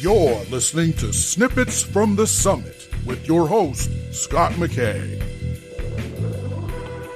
You're listening to Snippets from the Summit with your host, Scot McKay.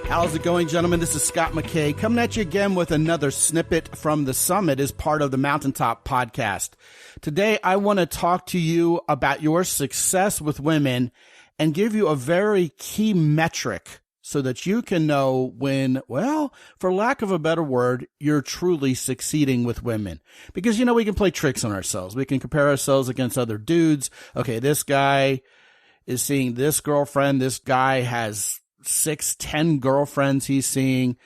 How's it going, gentlemen? This is Scot McKay coming at you again with another snippet from the summit as part of the Mountaintop podcast. Today, I want to talk to you about your success with women and give you a very key metric so that you can know when, well, for lack of a better word, you're truly succeeding with women. Because, we can play tricks on ourselves. We can compare ourselves against other dudes. Okay, this guy is seeing this girlfriend. This guy has 6-10 girlfriends he's seeing.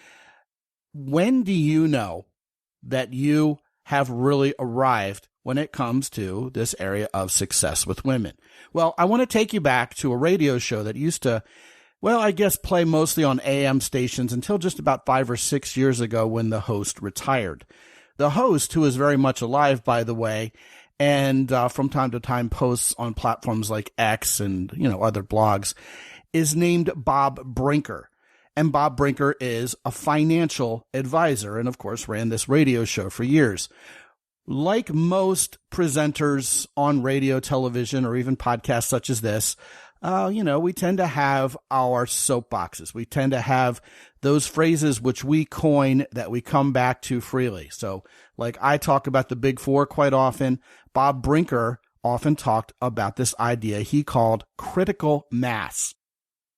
When do you know that you have really arrived when it comes to this area of success with women? Well, I want to take you back to a radio show that used to, play mostly on AM stations until just about 5 or 6 years ago when the host retired. The host, who is very much alive, by the way, and from time to time posts on platforms like X and, other blogs, is named Bob Brinker. And Bob Brinker is a financial advisor and, of course, ran this radio show for years. Like most presenters on radio, television, or even podcasts such as this, we tend to have our soapboxes. We tend to have those phrases which we coin that we come back to freely. So, like I talk about the big four quite often, Bob Brinker often talked about this idea he called critical mass.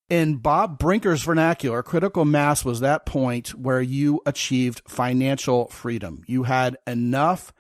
In Bob Brinker's vernacular, critical mass was that point where you achieved financial freedom. You had enough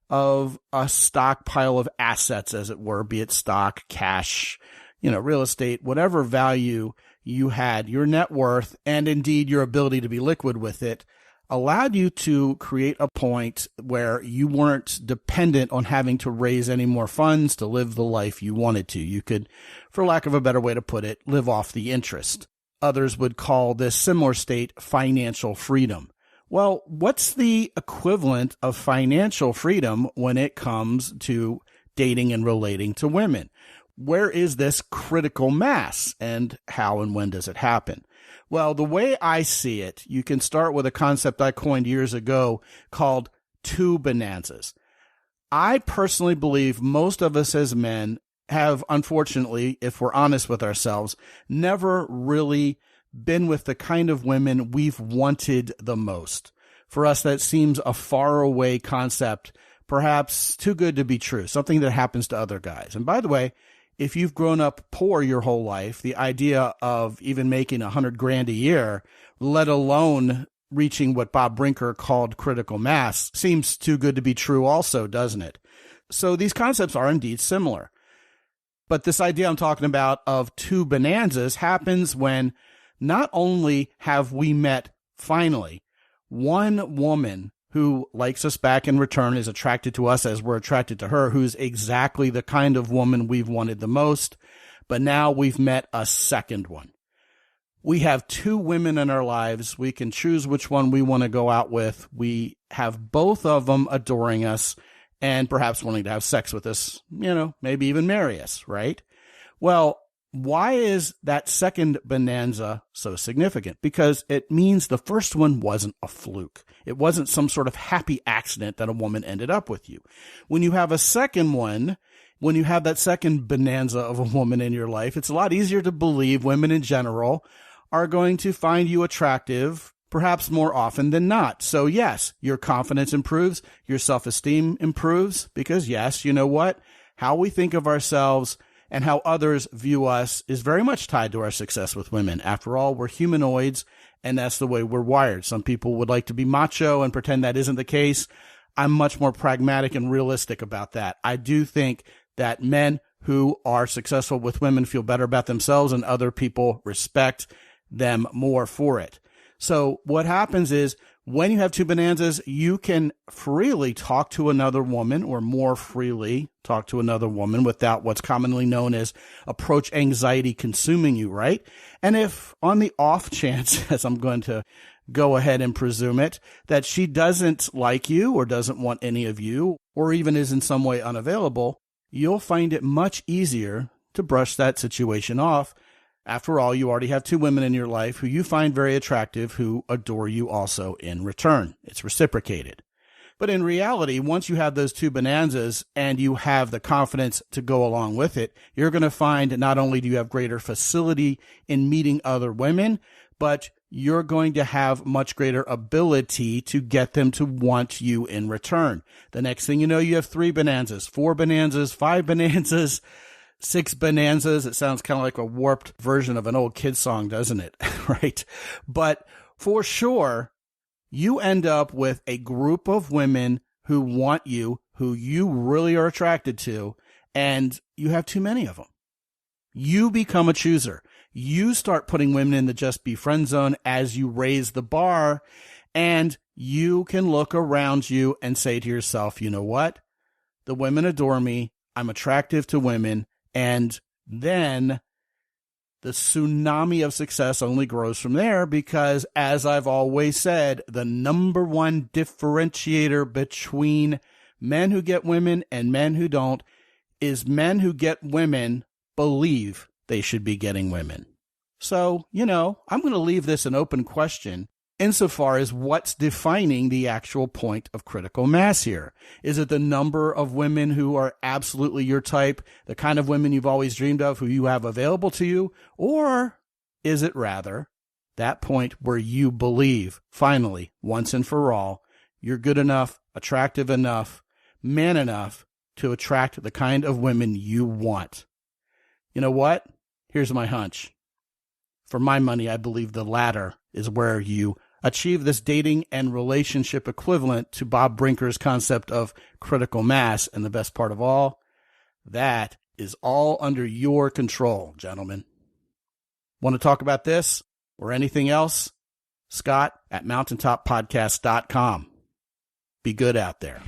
of a stockpile of assets, as it were, be it stock, cash, real estate, whatever value you had, your net worth, and indeed your ability to be liquid with it, allowed you to create a point where you weren't dependent on having to raise any more funds to live the life you wanted to. You could, for lack of a better way to put it, live off the interest. Others would call this similar state financial freedom. Well, what's the equivalent of financial freedom when it comes to dating and relating to women? Where is this critical mass, and how and when does it happen? Well, the way I see it, you can start with a concept I coined years ago called two bonanzas. I personally believe most of us as men have, unfortunately, if we're honest with ourselves, never really been with the kind of women we've wanted the most. For us, that seems a faraway concept, perhaps too good to be true, something that happens to other guys. And by the way, if you've grown up poor your whole life, the idea of even making $100,000 a year, let alone reaching what Bob Brinker called critical mass, seems too good to be true also, doesn't it? So these concepts are indeed similar. But this idea I'm talking about of two bonanzas happens when not only have we met finally one woman who likes us back in return, is attracted to us as we're attracted to her, who's exactly the kind of woman we've wanted the most, but now we've met a second one. We have two women in our lives. We can choose which one we want to go out with. We have both of them adoring us and perhaps wanting to have sex with us, maybe even marry us, right? Well, why is that second bonanza so significant? Because it means the first one wasn't a fluke. It wasn't some sort of happy accident that a woman ended up with you. When you have a second one, when you have that second bonanza of a woman in your life, it's a lot easier to believe women in general are going to find you attractive, perhaps more often than not. So yes, your confidence improves, your self-esteem improves, because yes, you know what? How we think of ourselves and how others view us is very much tied to our success with women. After all, we're humanoids, and that's the way we're wired. Some people would like to be macho and pretend that isn't the case. I'm much more pragmatic and realistic about that. I do think that men who are successful with women feel better about themselves, and other people respect them more for it. So what happens is when you have two bonanzas, you can freely talk to another woman, or more freely talk to another woman without what's commonly known as approach anxiety consuming you, right? And if on the off chance, as I'm going to go ahead and presume it, that she doesn't like you or doesn't want any of you, or even is in some way unavailable, you'll find it much easier to brush that situation off. After all, you already have two women in your life who you find very attractive, who adore you also in return. It's reciprocated. But in reality, once you have those two bonanzas and you have the confidence to go along with it, you're going to find not only do you have greater facility in meeting other women, but you're going to have much greater ability to get them to want you in return. The next thing you know, you have 3 bonanzas, 4 bonanzas, 5 bonanzas, 6 bonanzas. It sounds kind of like a warped version of an old kid song, doesn't it? Right? But for sure, you end up with a group of women who want you, who you really are attracted to, and you have too many of them. You become a chooser. You start putting women in the just be friend zone as you raise the bar, and you can look around you and say to yourself, you know what? The women adore me. I'm attractive to women. And then the tsunami of success only grows from there because, as I've always said, the number one differentiator between men who get women and men who don't is men who get women believe they should be getting women. So, I'm going to leave this an open question insofar as what's defining the actual point of critical mass here. Is it the number of women who are absolutely your type, the kind of women you've always dreamed of, who you have available to you? Or is it rather that point where you believe, finally, once and for all, you're good enough, attractive enough, man enough to attract the kind of women you want? You know what? Here's my hunch. For my money, I believe the latter is where you achieve this dating and relationship equivalent to Bob Brinker's concept of critical mass. And the best part of all, that is all under your control, gentlemen. Want to talk about this or anything else? Scot at mountaintoppodcast.com. Be good out there.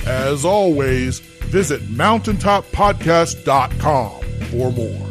As always, visit mountaintoppodcast.com for more.